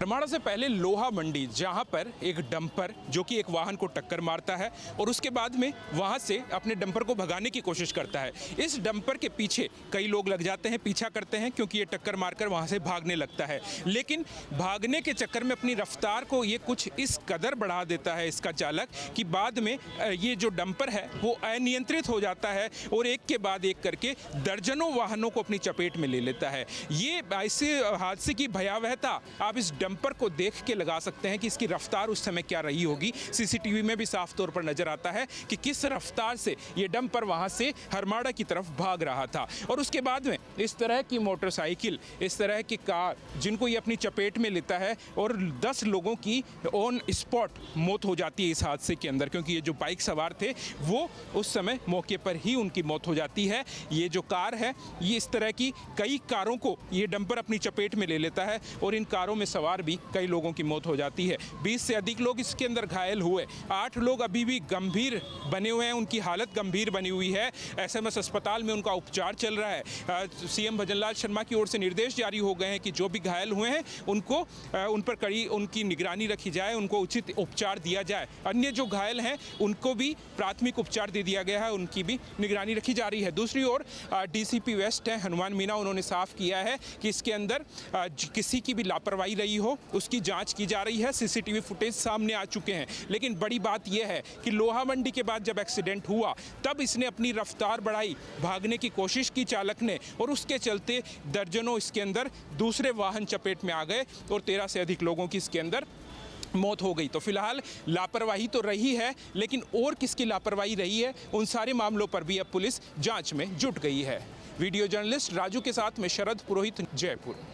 रमाड़ा से पहले लोहा मंडी, जहां पर एक डंपर जो कि एक वाहन को टक्कर मारता है और उसके बाद में वहां से अपने डंपर को भगाने की कोशिश करता है। इस डंपर के पीछे कई लोग लग जाते हैं, पीछा करते हैं, क्योंकि ये टक्कर मारकर वहां से भागने लगता है। लेकिन भागने के चक्कर में अपनी रफ्तार को ये कुछ इस कदर बढ़ा देता है इसका चालक कि बाद में ये जो डंपर है वो अनियंत्रित हो जाता है और एक के बाद एक करके दर्जनों वाहनों को अपनी चपेट में ले लेता है। ये ऐसे हादसे की भयावहता आप इस डंपर को देख के लगा सकते हैं कि इसकी रफ्तार उस समय क्या रही होगी। सीसीटीवी में भी साफ तौर पर नजर आता है कि किस रफ्तार से ये डंपर वहां से हरमाड़ा की तरफ भाग रहा था। और उसके बाद में इस तरह की मोटरसाइकिल, इस तरह की कार जिनको ये अपनी चपेट में लेता है और 10 लोगों की ऑन स्पॉट मौत हो जाती है इस हादसे के अंदर, क्योंकि ये जो बाइक सवार थे वो उस समय मौके पर ही उनकी मौत हो जाती है। ये जो कार है, ये इस तरह की कई कारों को ये डंपर अपनी चपेट में ले लेता है और इन कारों में सवार भी कई लोगों की मौत हो जाती है। 20 से अधिक लोग इसके अंदर घायल हुए। 8 लोग अभी भी गंभीर बने हुए हैं, उनकी हालत गंभीर बनी हुई है। एसएमएस अस्पताल में उनका उपचार चल रहा है। सीएम भजनलाल शर्मा की ओर से निर्देश जारी हो गए हैं कि जो भी घायल हुए हैं उनको उन पर कड़ी उनकी निगरानी रखी जाए, उनको उचित उपचार दिया जाए। अन्य जो घायल हैं उनको भी प्राथमिक उपचार दे दिया गया है, उनकी भी निगरानी रखी जा रही है। दूसरी ओर डीसीपी वेस्ट है हनुमान मीना, उन्होंने साफ किया है कि इसके अंदर किसी की भी लापरवाही रही हो उसकी जांच की जा रही है। सीसीटीवी फुटेज सामने आ चुके हैं। लेकिन बड़ी बात यह है कि लोहा मंडी के बाद जब एक्सीडेंट हुआ तब इसने अपनी रफ्तार बढ़ाई, भागने की कोशिश की चालक ने, और उसके चलते दर्जनों इसके अंदर दूसरे वाहन चपेट में आ गए और 13 से अधिक लोगों की इसके अंदर मौत हो गई। तो फिलहाल लापरवाही तो रही है, लेकिन और किसकी लापरवाही रही है उन सारे मामलों पर भी अब पुलिस जांच में जुट गई है। वीडियो जर्नलिस्ट राजू के साथ में शरद पुरोहित, जयपुर।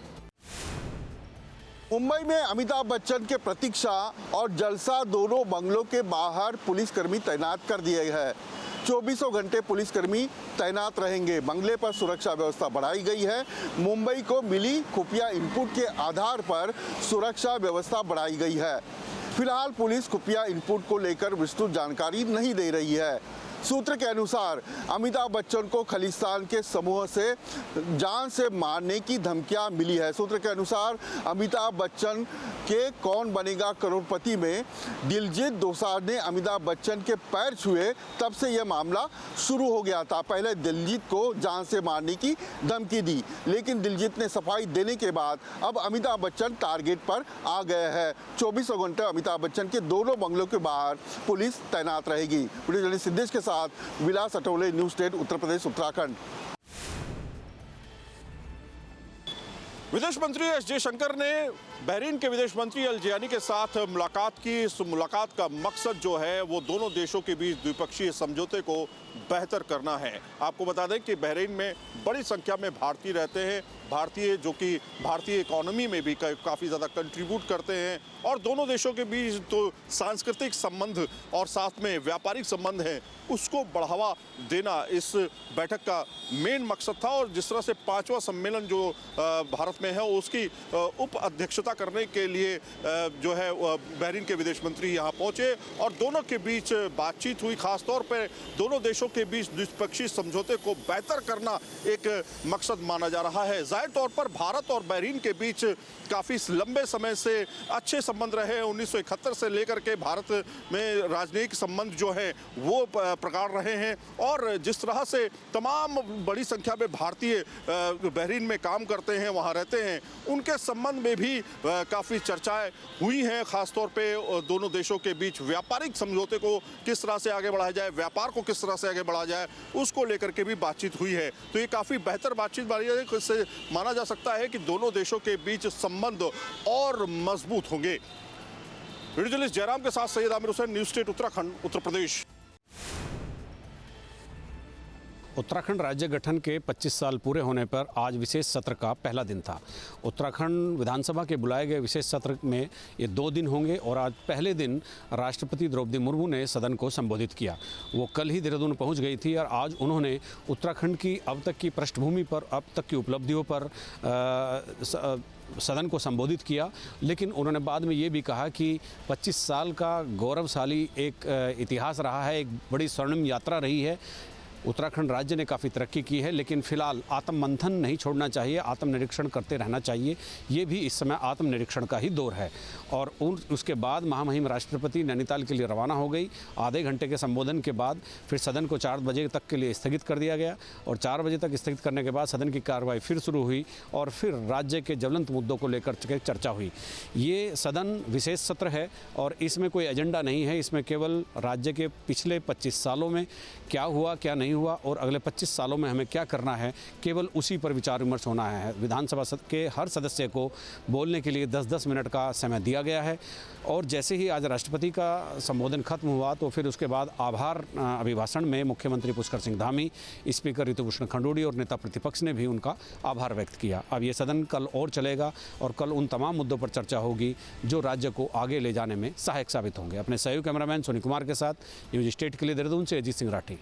मुंबई में अमिताभ बच्चन के प्रतीक्षा और जलसा दोनों बंगलों के बाहर पुलिसकर्मी तैनात कर दिए हैं। 24 घंटे पुलिसकर्मी तैनात रहेंगे। बंगले पर सुरक्षा व्यवस्था बढ़ाई गई है। मुंबई को मिली खुफिया इनपुट के आधार पर सुरक्षा व्यवस्था बढ़ाई गई है। फिलहाल पुलिस खुफिया इनपुट को लेकर विस्तृत जानकारी नहीं दे रही है। सूत्र के अनुसार अमिताभ बच्चन को खालिस्तान के समूह से जान से मारने की धमकियां मिली है। सूत्र के अनुसार अमिताभ बच्चन के कौन बनेगा करोड़पति में दिलजीत दोसांझ ने अमिताभ बच्चन के पैर छुए, तब से यह मामला शुरू हो गया था। पहले दिलजीत को जान से मारने की धमकी दी, लेकिन दिलजीत ने सफाई देने के बाद अब अमिताभ बच्चन टारगेट पर आ गए हैं। 24 घंटे अमिताभ बच्चन के दोनों बंगलों के बाहर पुलिस तैनात रहेगी। वीडियो जर्नलिस्ट सिद्धेश के साथ विलास अटोले, न्यूज़ स्टेट, उत्तर प्रदेश, उत्तराखंड। विदेश मंत्री एस जयशंकर ने बहरीन के विदेश मंत्री अल जियानी के साथ मुलाकात की। इस मुलाकात का मकसद जो है वो दोनों देशों के बीच द्विपक्षीय समझौते को बेहतर करना है। आपको बता दें कि बहरीन में बड़ी संख्या में भारतीय रहते हैं, भारतीय जो कि भारतीय इकोनॉमी में भी काफ़ी ज़्यादा कंट्रीब्यूट करते हैं, और दोनों देशों के बीच तो सांस्कृतिक संबंध और साथ में व्यापारिक संबंध हैं, उसको बढ़ावा देना इस बैठक का मेन मकसद था। और जिस तरह से 5वां सम्मेलन जो भारत में है उसकी उप अध्यक्षता करने के लिए जो है बहरीन के विदेश मंत्री यहाँ पहुँचे और दोनों के बीच बातचीत हुई। खासतौर पर दोनों देशों के बीच द्विपक्षीय समझौते को बेहतर करना एक मकसद माना जा रहा है। जाहिर तौर पर भारत और बहरीन के बीच काफ़ी लंबे समय से अच्छे संबंध रहे हैं। 1971 से लेकर के भारत में राजनयिक संबंध जो है वो प्रगाढ़ रहे हैं, और जिस तरह से तमाम बड़ी संख्या में भारतीय बहरीन में काम करते हैं, वहाँ रहते हैं, उनके संबंध में भी काफ़ी चर्चाएं हुई हैं। ख़ासतौर पे दोनों देशों के बीच व्यापारिक समझौते को किस तरह से आगे बढ़ाया जाए, व्यापार को किस तरह से आगे बढ़ाया जाए, उसको लेकर के भी बातचीत हुई है। तो ये काफ़ी बेहतर बातचीत से माना जा सकता है कि दोनों देशों के बीच संबंध और मजबूत होंगे। वीडियो जर्नलिस्ट जयराम के साथ सैयद आमिर हुसैन, न्यूज़ स्टेट, उत्तराखंड, उत्तर प्रदेश। उत्तराखंड राज्य गठन के 25 साल पूरे होने पर आज विशेष सत्र का पहला दिन था। उत्तराखंड विधानसभा के बुलाए गए विशेष सत्र में ये 2 दिन होंगे और आज पहले दिन राष्ट्रपति द्रौपदी मुर्मू ने सदन को संबोधित किया। वो कल ही देहरादून पहुंच गई थी और आज उन्होंने उत्तराखंड की अब तक की पृष्ठभूमि पर, अब तक की उपलब्धियों पर सदन को संबोधित किया। लेकिन उन्होंने बाद में ये भी कहा कि 25 साल का गौरवशाली एक इतिहास रहा है, एक बड़ी स्वर्णिम यात्रा रही है। उत्तराखंड राज्य ने काफ़ी तरक्की की है, लेकिन फिलहाल आत्ममंथन नहीं छोड़ना चाहिए, आत्मनिरीक्षण करते रहना चाहिए। ये भी इस समय आत्मनिरीक्षण का ही दौर है। और उसके बाद महामहिम राष्ट्रपति नैनीताल के लिए रवाना हो गई। आधे घंटे के संबोधन के बाद फिर सदन को 4 बजे तक के लिए स्थगित कर दिया गया और 4 बजे तक स्थगित करने के बाद सदन की कार्रवाई फिर शुरू हुई और फिर राज्य के ज्वलंत मुद्दों को लेकर चर्चा हुई। ये सदन विशेष सत्र है और इसमें कोई एजेंडा नहीं है। इसमें केवल राज्य के पिछले 25 सालों में क्या हुआ, क्या नहीं हुआ और अगले 25 सालों में हमें क्या करना है, केवल उसी पर विचार विमर्श होना है। विधानसभा के हर सदस्य को बोलने के लिए 10-10 मिनट का समय दिया गया है और जैसे ही आज राष्ट्रपति का संबोधन खत्म हुआ तो फिर उसके बाद आभार अभिभाषण में मुख्यमंत्री पुष्कर सिंह धामी, स्पीकर ऋतुभूषण खंडूड़ी और नेता प्रतिपक्ष ने भी उनका आभार व्यक्त किया। अब ये सदन कल और चलेगा और कल उन तमाम मुद्दों पर चर्चा होगी जो राज्य को आगे ले जाने में सहायक साबित होंगे। अपने सहयोगी कैमरामैन सोनी कुमार के साथ न्यूज स्टेट के लिए देहरादून से अजीत सिंह राठी।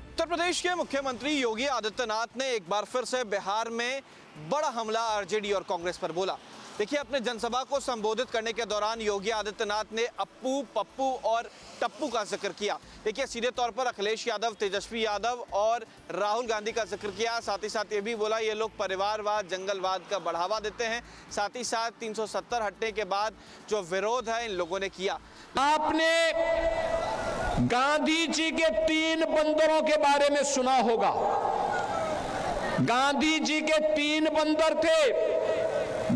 उत्तर प्रदेश के मुख्यमंत्री योगी आदित्यनाथ ने एक बार फिर से बिहार में बड़ा हमला आरजेडी और कांग्रेस पर बोला। देखिए, अपने जनसभा को संबोधित करने के दौरान योगी आदित्यनाथ ने अप्पू, पप्पू और टप्पू का जिक्र किया। देखिए, सीधे तौर पर अखिलेश यादव, तेजस्वी यादव और राहुल गांधी का जिक्र किया। साथ ही साथ ये भी बोला ये लोग परिवारवाद, जंगलवाद का बढ़ावा देते हैं। साथ ही साथ 370 हटने के बाद जो विरोध है इन लोगों ने किया। आपने गांधी जी के 3 बंदरों के बारे में सुना होगा। गांधी जी के 3 बंदर थे।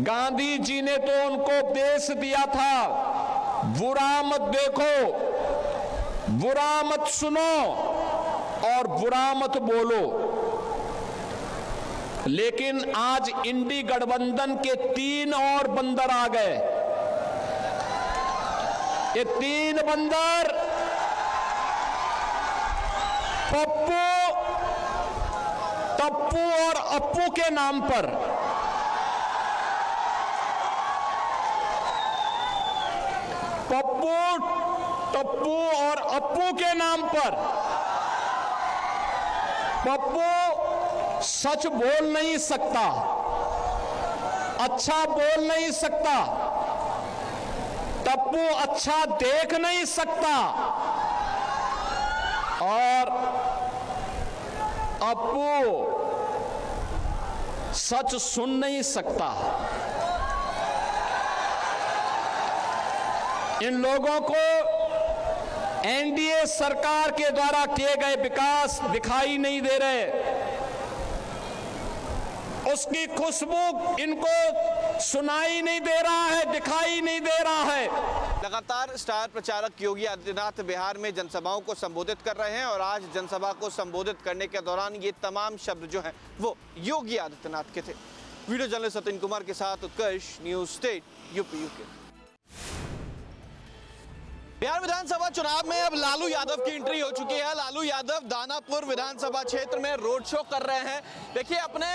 गांधी जी ने तो उनको उपदेश दिया था, बुरा मत देखो, बुरा मत सुनो और बुरा मत बोलो। लेकिन आज इंडी गठबंधन के 3 और बंदर आ गए। ये 3 बंदर पप्पू, टप्पू और अप्पू के नाम पर पप्पू, टप्पू और अप्पू के नाम पर पप्पू सच बोल नहीं सकता, अच्छा बोल नहीं सकता, टप्पू अच्छा देख नहीं सकता और अप्पू सच सुन नहीं सकता। इन लोगों को एनडीए सरकार के द्वारा किए गए विकास दिखाई नहीं दे रहे, उसकी खुशबू इनको सुनाई नहीं दे रहा है, दिखाई नहीं दे रहा है। लगातार स्टार प्रचारक योगी आदित्यनाथ बिहार में जनसभाओं को संबोधित कर रहे हैं और आज जनसभा को संबोधित करने के दौरान ये तमाम शब्द जो हैं वो योगी आदित्यनाथ के थे। वीडियो जर्नलिस्ट सतीन कुमार के साथ Utkarsh, News State, UP UK. Bihar विधानसभा चुनाव में अब लालू यादव की एंट्री हो चुकी है। लालू यादव दानापुर विधानसभा क्षेत्र में रोड शो कर रहे हैं। देखिए, अपने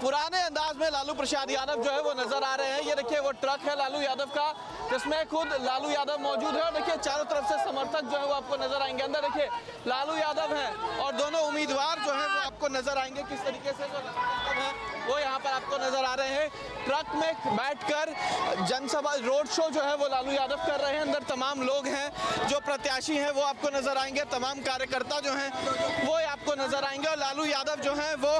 पुराने अंदाज में लालू प्रसाद यादव जो है वो नजर आ रहे हैं। ये देखिए, वो ट्रक है लालू यादव का जिसमें खुद लालू यादव मौजूद है और देखिए चारों तरफ से समर्थक जो है वो आपको नजर आएंगे। अंदर देखिए लालू यादव हैं और दोनों उम्मीदवार जो है वो आपको नजर आएंगे। किस तरीके से जो है वो यहाँ पर आपको नजर आ रहे हैं। ट्रक में बैठकर जनसभा रोड शो जो है वो लालू यादव कर रहे हैं। अंदर तमाम लोग हैं जो प्रत्याशी हैं वो आपको नजर आएंगे, तमाम कार्यकर्ता जो हैं वो आपको नजर आएंगे और लालू यादव जो हैं वो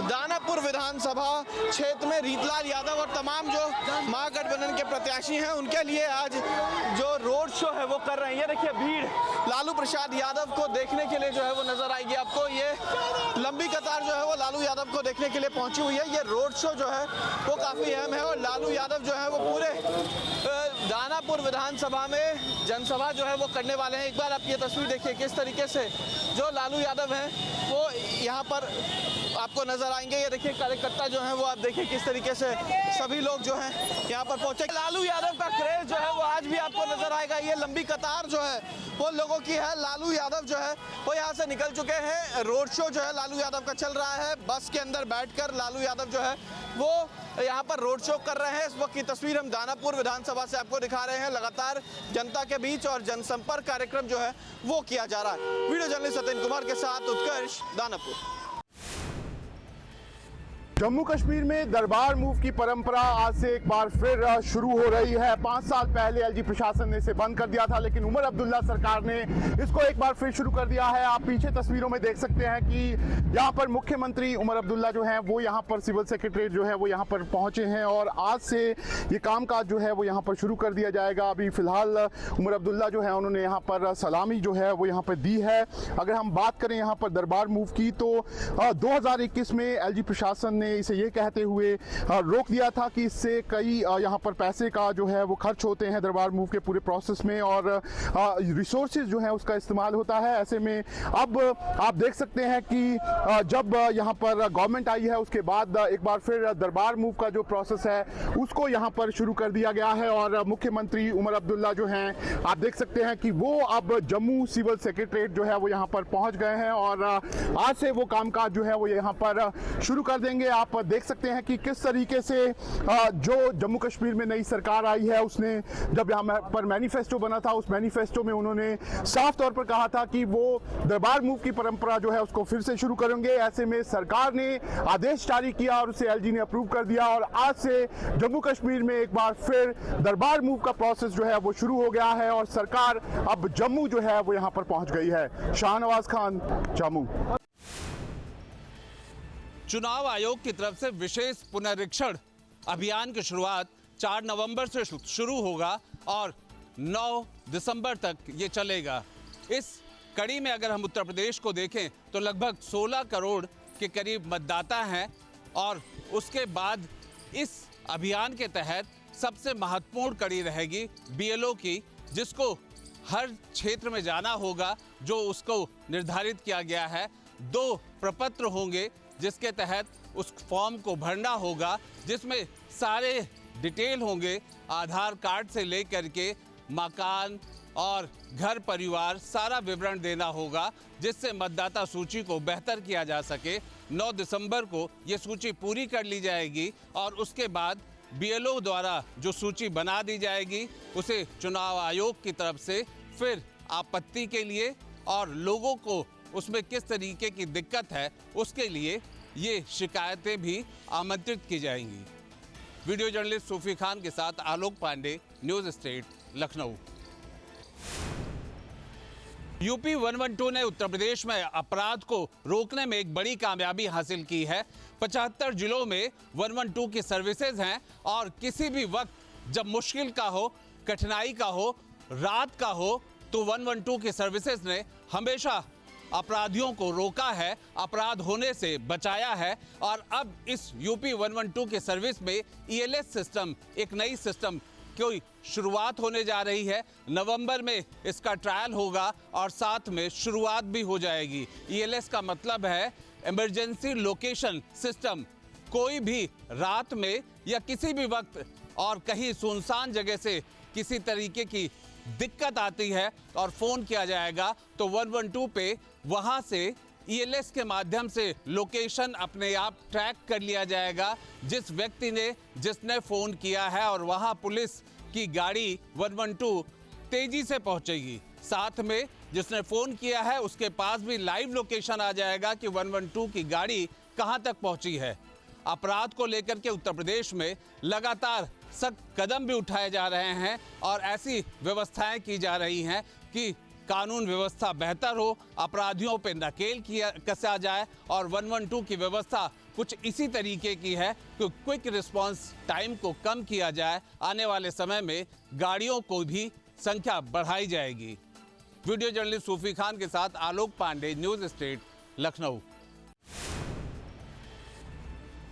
दानापुर विधानसभा क्षेत्र में रीतलाल यादव और तमाम जो महागठबंधन के प्रत्याशी हैं उनके लिए आज जो रोड शो है वो कर रहे हैं। ये देखिए भीड़ लालू प्रसाद यादव को देखने के लिए जो है वो नजर आएगी आपको। ये लंबी कतार जो है वो लालू यादव को देखने के लिए पहुंची हुई है। ये रोड शो जो है वो काफी अहम है और लालू यादव जो है वो पूरे दानापुर विधानसभा में जनसभा जो है वो करने वाले हैं। एक बार आप ये तस्वीर देखिए किस तरीके से जो लालू यादव हैं वो यहाँ पर आपको नजर आएंगे। ये देखिए कार्यकर्ता जो हैं वो आप देखिए किस तरीके से सभी लोग जो हैं यहाँ पर पहुंचे। लालू यादव का क्रेज जो है वो आज भी आपको नजर आएगा। ये लंबी कतार जो है वो लोगों की है। लालू यादव जो है वो यहाँ से निकल चुके हैं। रोड शो जो है लालू यादव का चल रहा है। बस के अंदर बैठकर लालू यादव जो है वो यहाँ पर रोड शो कर रहे हैं। इस वक्त की तस्वीर हम दानापुर विधानसभा से आपको दिखा रहे हैं। लगातार जनता के बीच और जनसंपर्क कार्यक्रम जो है वो किया जा रहा है। वीडियो जर्नलिस्ट सतीन कुमार के साथ उत्कर्ष, दानापुर। जम्मू कश्मीर में दरबार मूव की परंपरा आज से एक बार फिर शुरू हो रही है। 5 साल पहले एलजी प्रशासन ने इसे बंद कर दिया था, लेकिन उमर अब्दुल्ला सरकार ने इसको एक बार फिर शुरू कर दिया है। आप पीछे तस्वीरों में देख सकते हैं कि यहाँ पर मुख्यमंत्री उमर अब्दुल्ला जो है वो यहाँ पर सिविल सेक्रेटरीट जो है वो यहाँ पर पहुंचे हैं और आज से ये कामकाज जो है वो यहाँ पर शुरू कर दिया जाएगा। अभी फिलहाल उमर अब्दुल्ला जो है उन्होंने यहाँ पर सलामी जो है वो यहाँ पर दी है। अगर हम बात करें यहाँ पर दरबार मूव की तो 2021 में एलजी प्रशासन ने इसे ये कहते हुए रोक दिया था कि इससे कई यहाँ पर पैसे का जो है वो खर्च होते हैं दरबार मूव के पूरे प्रोसेस में और रिसोर्सेज जो है उसका इस्तेमाल होता है। ऐसे में अब आप देख सकते हैं कि जब यहाँ पर गवर्नमेंट आई है उसके बाद एक बार फिर दरबार मूव का जो प्रोसेस है उसको यहाँ पर शुरू कर दिया गया है और मुख्यमंत्री उमर अब्दुल्ला जो हैं आप देख सकते हैं कि वो अब जम्मू सिविल सेक्रेटरीट जो है वो यहाँ पर पहुँच गए हैं और आज से वो कामकाज जो है वो यहाँ पर शुरू कर देंगे। आप देख सकते हैं कि किस तरीके से जो जम्मू कश्मीर में नई सरकार आई है उसने जब यहाँ पर मैनिफेस्टो बना था उस मैनिफेस्टो में उन्होंने साफ तौर पर कहा था कि वो दरबार मूव की परंपरा जो है उसको फिर से शुरू करेंगे। ऐसे में सरकार ने आदेश जारी किया और उसे एलजी ने अप्रूव कर दिया और आज से जम्मू कश्मीर में एक बार फिर दरबार मूव का प्रोसेस जो है वो शुरू हो गया है और सरकार अब जम्मू जो है वो यहाँ पर पहुंच गई है। शाहनवाज खान, जम्मू। चुनाव आयोग की तरफ से विशेष पुनरीक्षण अभियान की शुरुआत 4 नवंबर से शुरू होगा और 9 दिसंबर तक ये चलेगा। इस कड़ी में अगर हम उत्तर प्रदेश को देखें तो लगभग 16 करोड़ के करीब मतदाता हैं और उसके बाद इस अभियान के तहत सबसे महत्वपूर्ण कड़ी रहेगी बीएलओ की, जिसको हर क्षेत्र में जाना होगा जो उसको निर्धारित किया गया है। 2 प्रपत्र होंगे जिसके तहत उस फॉर्म को भरना होगा जिसमें सारे डिटेल होंगे, आधार कार्ड से लेकर के मकान और घर परिवार सारा विवरण देना होगा जिससे मतदाता सूची को बेहतर किया जा सके। 9 दिसंबर को ये सूची पूरी कर ली जाएगी और उसके बाद बीएलओ द्वारा जो सूची बना दी जाएगी उसे चुनाव आयोग की तरफ से फिर आपत्ति के लिए और लोगों को उसमें किस तरीके की दिक्कत है उसके लिए ये शिकायतें भी आमंत्रित की जाएंगी। वीडियो जर्नलिस्ट सूफी खान के साथ Alok Pandey, News State, Lucknow. UP 112 ने उत्तर प्रदेश में अपराध को रोकने में एक बड़ी कामयाबी हासिल की है। 75 जिलों में 112 की सर्विसेज हैं और किसी भी वक्त जब मुश्किल का हो, कठिनाई का हो, रात का हो तो 112 की सर्विसेज ने हमेशा अपराधियों को रोका है, अपराध होने से बचाया है और अब इस यूपी 112 के सर्विस में ईएलएस सिस्टम, एक नई सिस्टम की शुरुआत होने जा रही है। नवंबर में इसका ट्रायल होगा और साथ में शुरुआत भी हो जाएगी। ईएलएस का मतलब है इमरजेंसी लोकेशन सिस्टम। कोई भी रात में या किसी भी वक्त और कहीं सुनसान जगह से किसी तरीके की दिक्कत आती है और फ़ोन किया जाएगा तो 112 पे वहाँ से ईएलएस के माध्यम से लोकेशन अपने आप ट्रैक कर लिया जाएगा जिस व्यक्ति ने जिसने फ़ोन किया है और वहाँ पुलिस की गाड़ी 112 तेज़ी से पहुँचेगी। साथ में जिसने फ़ोन किया है उसके पास भी लाइव लोकेशन आ जाएगा कि 112 की गाड़ी कहाँ तक पहुँची है। अपराध को लेकर के उत्तर प्रदेश में लगातार सख्त कदम भी उठाए जा रहे हैं और ऐसी व्यवस्थाएं की जा रही हैं कि कानून व्यवस्था बेहतर हो, अपराधियों पे नकेल कसा जाए और 112 की व्यवस्था कुछ इसी तरीके की है कि क्विक रिस्पांस टाइम को कम किया जाए। आने वाले समय में गाड़ियों को भी संख्या बढ़ाई जाएगी। वीडियो जर्नलिस्ट सूफी खान के साथ आलोक पांडे, न्यूज़ स्टेट, लखनऊ।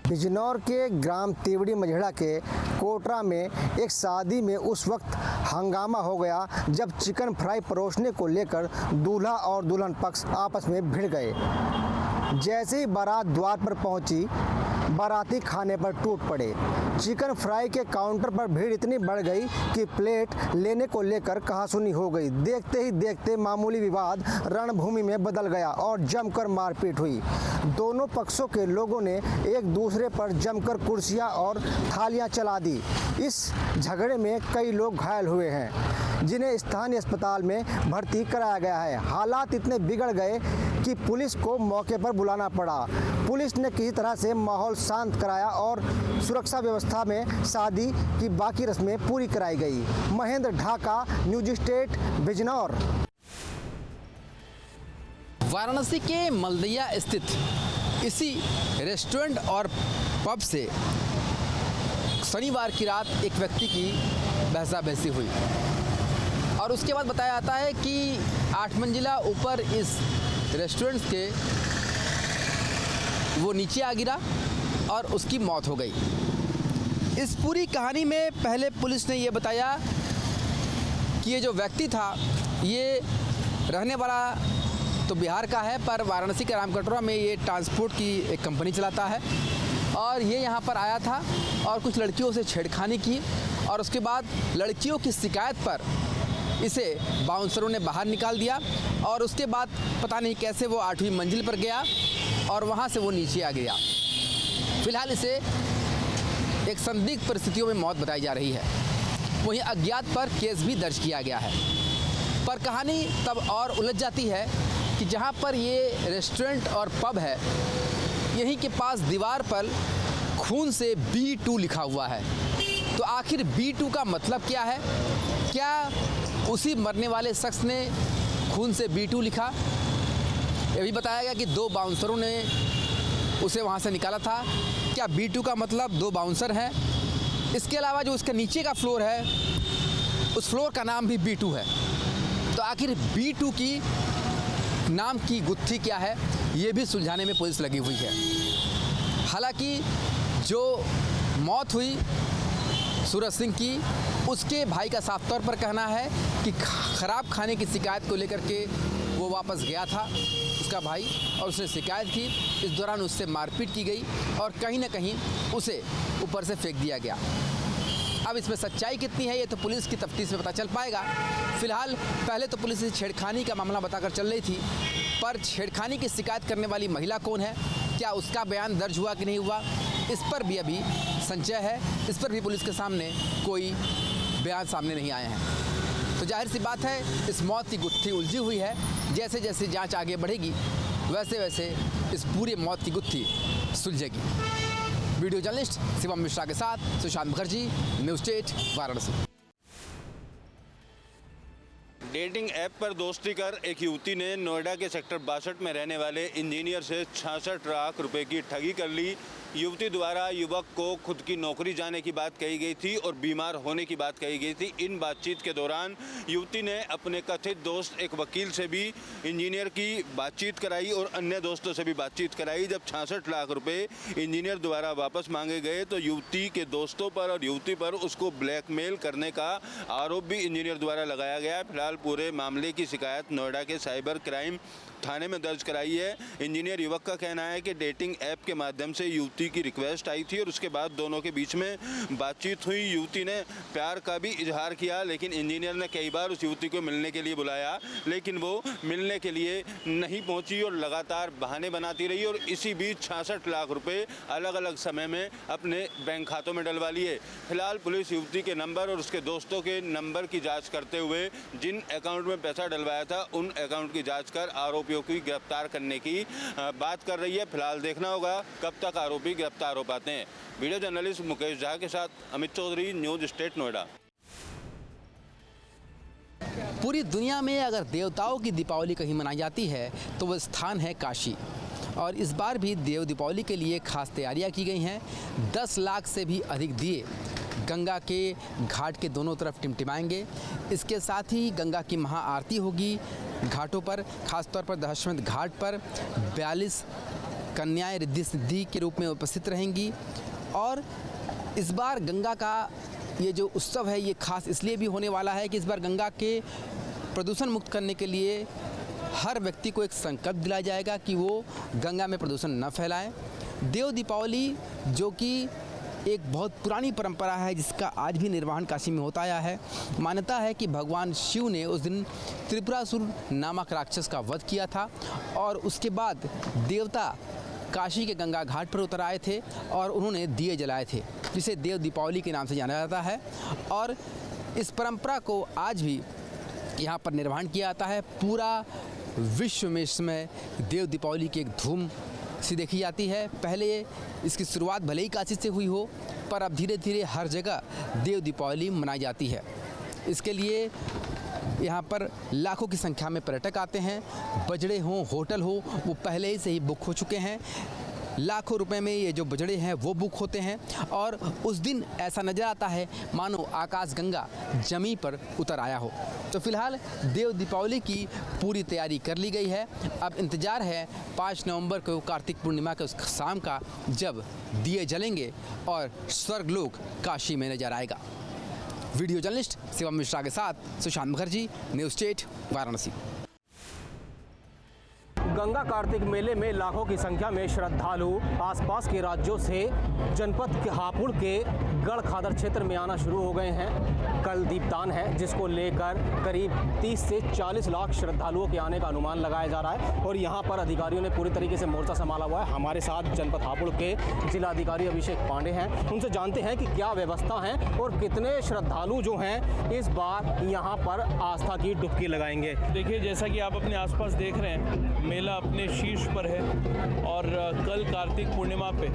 बिजनौर के ग्राम तिवड़ी मझेड़ा के कोटरा में एक शादी में उस वक्त हंगामा हो गया जब चिकन फ्राई परोसने को लेकर दूल्हा और दुल्हन पक्ष आपस में भिड़ गए। जैसे ही बारात द्वार पर पहुंची, बाराती खाने पर टूट पड़े। चिकन फ्राई के काउंटर पर भीड़ इतनी बढ़ गई कि प्लेट लेने को लेकर कहासुनी हो गई। देखते ही देखते मामूली विवाद रणभूमि में बदल गया और जमकर मारपीट हुई। दोनों पक्षों के लोगों ने एक दूसरे पर जमकर कुर्सियां और थालियां चला दी। इस झगड़े में कई लोग घायल हुए हैं। जिन्हें स्थानीय अस्पताल में भर्ती कराया गया है। हालात इतने बिगड़ गए कि पुलिस को मौके पर बुलाना पड़ा। पुलिस ने किसी तरह से माहौल शांत कराया और सुरक्षा व्यवस्था में शादी की बाकी रस्में पूरी कराई गई। Mahendra Dhaka, News State, Bijnor. वाराणसी के मलदैया स्थित इसी रेस्टोरेंट और पब से शनिवार की रात एक व्यक्ति की बहसा-बहसी हुई और उसके बाद बताया जाता है कि 8 मंजिला ऊपर इस रेस्टोरेंट के वो नीचे आ गिरा और उसकी मौत हो गई। इस पूरी कहानी में पहले पुलिस ने ये बताया कि ये जो व्यक्ति था ये रहने वाला तो बिहार का है, पर वाराणसी के रामकटोरा में ये ट्रांसपोर्ट की एक कंपनी चलाता है और ये यहाँ पर आया था और कुछ लड़कियों से छेड़खानी की और उसके बाद लड़कियों की शिकायत पर इसे बाउंसरों ने बाहर निकाल दिया और उसके बाद पता नहीं कैसे वो 8वीं मंजिल पर गया और वहाँ से वो नीचे आ गया। फिलहाल इसे एक संदिग्ध परिस्थितियों में मौत बताई जा रही है। वहीं अज्ञात पर केस भी दर्ज किया गया है। पर कहानी तब और उलझ जाती है कि जहाँ पर ये रेस्टोरेंट और पब है यहीं के पास दीवार पर खून से B2 लिखा हुआ है। तो आखिर B2 का मतलब क्या है? क्या उसी मरने वाले शख्स ने खून से B2 लिखा? ये भी बताया गया कि 2 बाउंसरों ने उसे वहाँ से निकाला था। क्या B2 का मतलब 2 बाउंसर हैं? इसके अलावा जो उसके नीचे का फ्लोर है उस फ्लोर का नाम भी B2 है। तो आखिर B2 की नाम की गुत्थी क्या है ये भी सुलझाने में पुलिस लगी हुई है। हालांकि जो मौत हुई सूरज सिंह की, उसके भाई का साफ तौर पर कहना है कि ख़राब खाने की शिकायत को लेकर के वो वापस गया था उसका भाई और उसने शिकायत की। इस दौरान उससे मारपीट की गई और कहीं ना कहीं उसे ऊपर से फेंक दिया गया। अब इसमें सच्चाई कितनी है ये तो पुलिस की तफ्तीश में पता चल पाएगा। फिलहाल पहले तो पुलिस छेड़खानी का मामला बताकर चल रही थी, पर छेड़खानी की शिकायत करने वाली महिला कौन है, क्या उसका बयान दर्ज हुआ कि नहीं हुआ, इस पर भी अभी संशय है। इस पर भी पुलिस के सामने कोई बयान सामने नहीं आए हैं। तो जाहिर सी बात है इस मौत की गुत्थी उलझी हुई है। जैसे जैसे जांच आगे बढ़ेगी वैसे वैसे इस पूरी मौत की गुत्थी सुलझेगी। वीडियो जर्नलिस्ट शिवम मिश्रा के साथ Sushant Mukherjee, news state, Varanasi. Dating app पर दोस्ती कर एक युवती ने नोएडा के सेक्टर 62 में रहने वाले इंजीनियर से 66 लाख रुपए की ठगी कर ली। युवती द्वारा युवक को खुद की नौकरी जाने की बात कही गई थी और बीमार होने की बात कही गई थी। इन बातचीत के दौरान युवती ने अपने कथित दोस्त एक वकील से भी इंजीनियर की बातचीत कराई और अन्य दोस्तों से भी बातचीत कराई। जब 66 लाख रुपए इंजीनियर द्वारा वापस मांगे गए तो युवती के दोस्तों पर और युवती पर उसको ब्लैकमेल करने का आरोप भी इंजीनियर द्वारा लगाया गया। फिलहाल पूरे मामले की शिकायत नोएडा के साइबर क्राइम थाने में दर्ज कराई है। इंजीनियर युवक का कहना है कि डेटिंग ऐप के माध्यम से युवती की रिक्वेस्ट आई थी और उसके बाद दोनों के बीच में बातचीत हुई। युवती ने प्यार का भी इजहार किया, लेकिन इंजीनियर ने कई बार उस युवती को मिलने के लिए बुलाया, लेकिन वो मिलने के लिए नहीं पहुंची और लगातार बहाने बनाती रही और इसी बीच 66 लाख रुपए अलग अलग समय में अपने बैंक खातों में डलवा लिए। फिलहाल पुलिस युवती के नंबर और उसके दोस्तों के नंबर की जाँच करते हुए जिन अकाउंट में पैसा डलवाया था उन अकाउंट की जाँच कर आरोपियों की गिरफ्तार करने की बात कर रही है। फिलहाल देखना होगा कब तक आरोपी गिरफ्तार हो पाते हैं। वीडियो जर्नलिस्ट मुकेश झा के साथ अमित चौधरी, न्यूज स्टेट, नोएडा। पूरी दुनिया में अगर देवताओं की दीपावली कहीं मनाई जाती है तो वह स्थान है काशी और इस बार भी देव दीपावली के लिए खास तैयारियां की गई हैं। 10 लाख से भी अधिक दिए गंगा के घाट के दोनों तरफ टिमटिमाएंगे। इसके साथ ही गंगा की महाआरती होगी घाटों पर, खासतौर पर दशाश्वमेध घाट पर 42 कन्याएं रिद्धि सिद्धि के रूप में उपस्थित रहेंगी। और इस बार गंगा का ये जो उत्सव है ये खास इसलिए भी होने वाला है कि इस बार गंगा के प्रदूषण मुक्त करने के लिए हर व्यक्ति को एक संकल्प दिलाया जाएगा कि वो गंगा में प्रदूषण न फैलाएं। देव दीपावली जो कि एक बहुत पुरानी परंपरा है जिसका आज भी निर्वहन काशी में होता आया है। मान्यता है कि भगवान शिव ने उस दिन त्रिपुरासुर नामक राक्षस का वध किया था और उसके बाद देवता काशी के गंगा घाट पर उतर आए थे और उन्होंने दिए जलाए थे, जिसे देव दीपावली के नाम से जाना जाता है। और इस परंपरा को आज भी यहाँ पर निर्वहन किया जाता है। पूरा विश्व में इस समय देव दीपावली की एक धूम सी देखी जाती है। पहले इसकी शुरुआत भले ही काशी से हुई हो, पर अब धीरे धीरे हर जगह देव दीपावली मनाई जाती है। इसके लिए यहाँ पर लाखों की संख्या में पर्यटक आते हैं। बजड़े हों, होटल हो, वो पहले ही से ही बुक हो चुके हैं। लाखों रुपए में ये जो बजड़े हैं वो बुक होते हैं और उस दिन ऐसा नज़र आता है मानो आकाश गंगा जमीन पर उतर आया हो। तो फिलहाल देव दीपावली की पूरी तैयारी कर ली गई है। अब इंतज़ार है 5 नवंबर को कार्तिक पूर्णिमा के उस शाम का, जब दिए जलेंगे और स्वर्गलोक काशी में नजर आएगा। वीडियो जर्नलिस्ट शिवम मिश्रा के साथ सुशांत मुखर्जी, न्यूज़ स्टेट, वाराणसी। गंगा कार्तिक मेले में लाखों की संख्या में श्रद्धालु आसपास के राज्यों से जनपद के हापुड़ के गढ़ खादर क्षेत्र में आना शुरू हो गए हैं। कल दीपदान है, जिसको लेकर करीब 30 से 40 लाख श्रद्धालुओं के आने का अनुमान लगाया जा रहा है और यहाँ पर अधिकारियों ने पूरी तरीके से मोर्चा संभाला हुआ है। हमारे साथ जनपद हापुड़ के जिलाधिकारी अभिषेक पांडे हैं। उनसे जानते हैं कि क्या व्यवस्था है और कितने श्रद्धालु जो हैं इस बार यहाँ पर आस्था की डुबकी लगाएंगे। देखिए, जैसा कि आप अपने आसपास देख रहे हैं, मेला अपने शीर्ष पर है और कल कार्तिक पूर्णिमा पे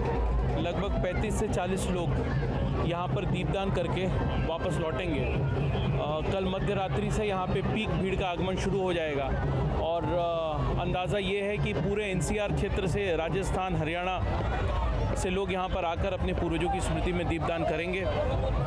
लगभग 35 से 40 लोग यहाँ पर दीपदान करके वापस लौटेंगे। कल मध्य रात्रि से यहाँ पे पीक भीड़ का आगमन शुरू हो जाएगा और अंदाज़ा ये है कि पूरे NCR क्षेत्र से, राजस्थान, हरियाणा से लोग यहाँ पर आकर अपने पूर्वजों की स्मृति में दीपदान करेंगे।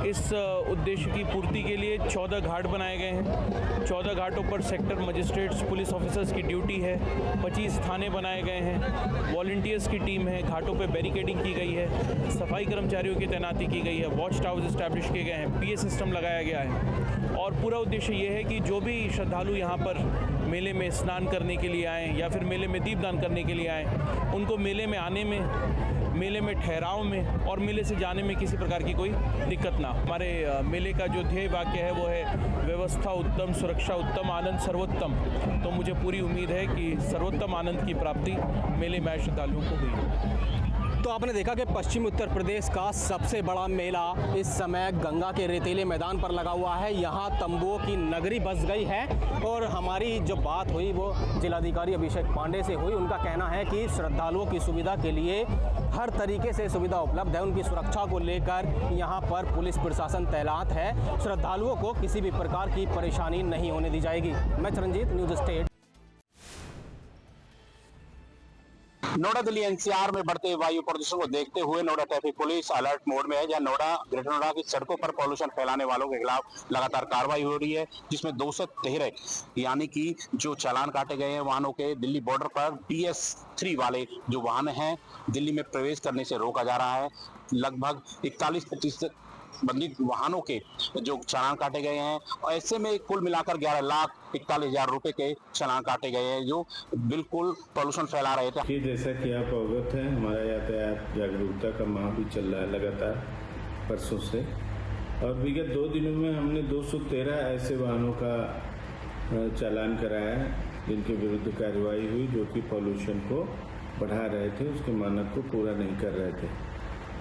इस उद्देश्य की पूर्ति के लिए 14 घाट बनाए गए हैं। 14 घाटों पर सेक्टर मजिस्ट्रेट्स, पुलिस ऑफिसर्स की ड्यूटी है। 25 थाने बनाए गए हैं। वॉलंटियर्स की टीम है। घाटों पे बैरिकेडिंग की गई है। सफाई कर्मचारियों की तैनाती की गई है। वॉच टावर्स इस्टेब्लिश किए गए हैं। PA सिस्टम लगाया गया है और पूरा उद्देश्य ये है कि जो भी श्रद्धालु यहाँ पर मेले में स्नान करने के लिए आएँ या फिर मेले में दीपदान करने के लिए आएँ, उनको मेले में आने में, मेले में ठहराव में और मेले से जाने में किसी प्रकार की कोई दिक्कत ना। हमारे मेले का जो ध्येय वाक्य है वो है व्यवस्था उत्तम, सुरक्षा उत्तम, आनंद सर्वोत्तम। तो मुझे पूरी उम्मीद है कि सर्वोत्तम आनंद की प्राप्ति मेले में श्रद्धालुओं को हुई। तो आपने देखा कि पश्चिमी उत्तर प्रदेश का सबसे बड़ा मेला इस समय गंगा के रेतीले मैदान पर लगा हुआ है। यहाँ तंबुओं की नगरी बस गई है और हमारी जो बात हुई वो जिलाधिकारी अभिषेक पांडे से हुई। उनका कहना है कि श्रद्धालुओं की सुविधा के लिए हर तरीके से सुविधा उपलब्ध है। उनकी सुरक्षा को लेकर यहाँ पर पुलिस प्रशासन तैनात है। श्रद्धालुओं को किसी भी प्रकार की परेशानी नहीं होने दी जाएगी। मैं Charanjit, news state. Noida Delhi NCR में बढ़ते वायु प्रदूषण को देखते हुए Noida traffic police alert mode में है, जहां नोएडा, ग्रेटर नोएडा की सड़कों पर पॉल्यूशन फैलाने वालों के खिलाफ लगातार कार्रवाई हो रही है, जिसमें 213 यानी कि जो चालान काटे गए हैं वाहनों के। दिल्ली बॉर्डर पर PS3 वाले जो वाहन हैं दिल्ली में प्रवेश करने से रोका जा रहा है। लगभग 41% संबंधित वाहनों के जो चालान काटे गए हैं और ऐसे में कुल मिलाकर 11,41,000 रुपए के चालान काटे गए हैं, जो बिल्कुल पॉल्यूशन फैला रहे थे। जैसा कि आप अवगत हैं, हमारा यातायात जागरूकता का माह भी चल रहा है लगातार परसों से, और विगत 2 दिनों में हमने 213 ऐसे वाहनों का चालान कराया है जिनके विरुद्ध कार्रवाई हुई, जो कि पॉल्यूशन को बढ़ा रहे थे, उसके मानक को पूरा नहीं कर रहे थे।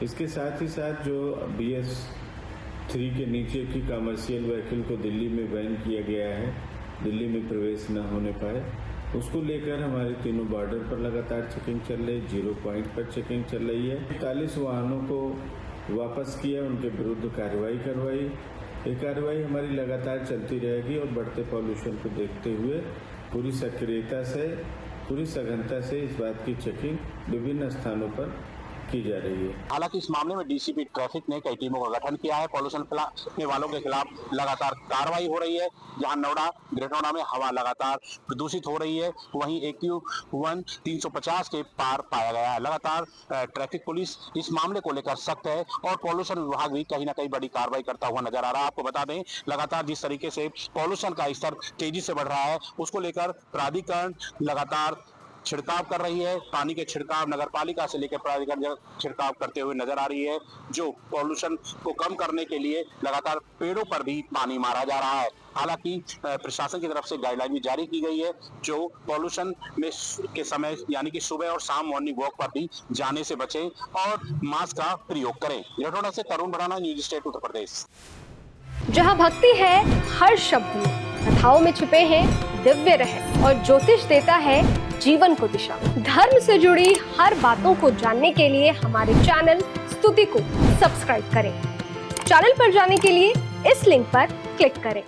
इसके साथ ही साथ जो BS3 के नीचे की कमर्शियल व्हीकल को दिल्ली में बैन किया गया है, दिल्ली में प्रवेश न होने पाए, उसको लेकर हमारे तीनों बॉर्डर पर लगातार चेकिंग चल रही है। 0 पॉइंट पर चेकिंग चल रही है। 41 वाहनों को वापस किया, उनके विरुद्ध कार्रवाई करवाई। ये कार्रवाई हमारी लगातार चलती रहेगी और बढ़ते पॉल्यूशन को देखते हुए पूरी सक्रियता से, पूरी सघनता से इस बात की चेकिंग विभिन्न स्थानों पर की जा रही है। हालांकि इस मामले में DCP ट्रैफिक ने कई टीमों का गठन किया है। पॉल्यूशन फैलाने वालों के खिलाफ लगातार कार्रवाई हो रही है। जहां नोएडा, ग्रेटर नोएडा में हवा लगातार प्रदूषित हो रही है, वहीं AQ1 350 के पार पाया गया है। लगातार ट्रैफिक पुलिस इस मामले को लेकर सख्त है और पॉल्यूशन विभाग भी कहीं ना कहीं बड़ी कार्रवाई करता हुआ नजर आ रहा है। आपको बता दें, लगातार जिस तरीके से पॉल्यूशन का स्तर तेजी से बढ़ रहा है, उसको लेकर प्राधिकरण लगातार छिड़काव कर रही है। पानी के छिड़काव नगर पालिका से लेकर प्राधिकरण छिड़काव करते हुए नजर आ रही है, जो पॉल्यूशन को कम करने के लिए लगातार पेड़ों पर भी पानी मारा जा रहा है। हालांकि प्रशासन की तरफ से गाइडलाइन भी जारी की गई है, जो पॉल्यूशन में के समय यानी कि सुबह और शाम मॉर्निंग वॉक पर भी जाने से बचें और मास्क का प्रयोग करें। ग्रेटर नोएडा से तरुण भराना, न्यूज़ स्टेट उत्तर प्रदेश। जहां भक्ति है हर शब्द में, कथाओं में छुपे हैं दिव्य रहस्य और ज्योतिष देता है जीवन को दिशा। धर्म से जुड़ी हर बातों को जानने के लिए हमारे चैनल स्तुति को सब्सक्राइब करें। चैनल पर जाने के लिए इस लिंक पर क्लिक करें।